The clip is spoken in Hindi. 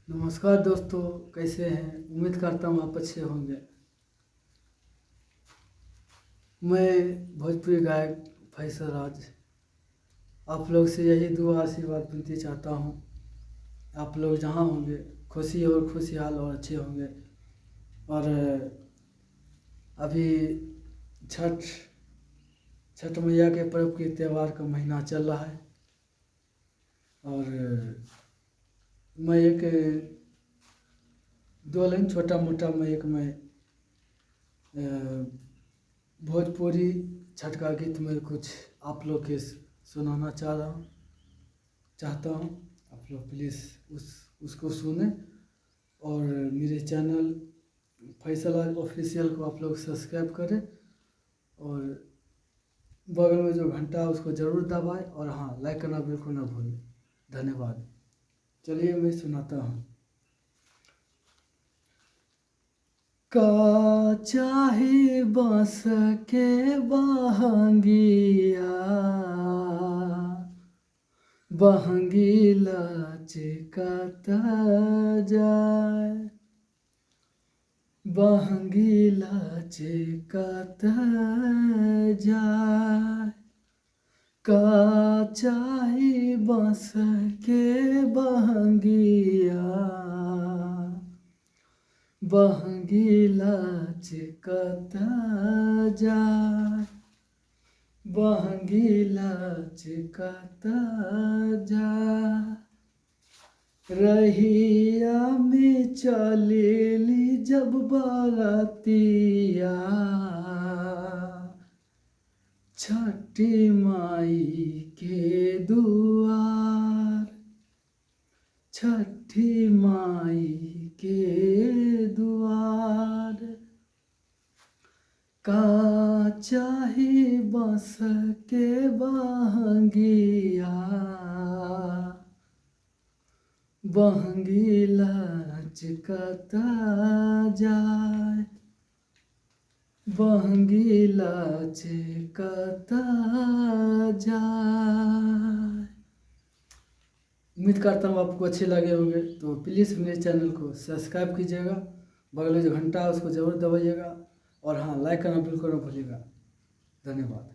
नमस्कार दोस्तों, कैसे हैं? उम्मीद करता हूँ आप अच्छे होंगे। मैं भोजपुरी गायक फैसल राज आप लोग से यही दुआ आशीर्वाद विनती चाहता हूँ। आप लोग जहाँ होंगे खुशी और खुशहाल और अच्छे होंगे। और अभी छठ मैया के पर्व के त्यौहार का महीना चल रहा है। और मैं एक दो लाइन छोटा मोटा मैं भोजपुरी छठ का गीत में कुछ आप लोग के सुनाना चाहता हूँ। आप लोग प्लीज़ उसको सुने और मेरे चैनल फैसल राज ऑफिशियल को आप लोग सब्सक्राइब करें और बगल में जो घंटा है उसको ज़रूर दबाएं और हाँ, लाइक करना बिल्कुल ना भूलें। धन्यवाद। चलिए मैं सुनाता हूँ। का चाहे बाँस के बहंगिया, बहंगी लचकत जाए, बहंगी लचकत जाए। का चाहे बाँस के बहंगिया, बहंगी लचकत जाए, बहंगी लचकत जाए। रहिया में चलेली जब बरतिया, छठी माई के दुआर, छठी माई के दुआर। का चाहे बाँस के बहंगिया, बहंगी लचकत जाए, बहंगी लचकत जाए। उम्मीद करता हूँ आपको अच्छे लगे होंगे, तो प्लीज़ मेरे चैनल को सब्सक्राइब कीजिएगा, बगल में जो घंटा है उसको ज़रूर दबाइएगा और हाँ, लाइक करना बिल्कुल ना भूलिएगा। धन्यवाद।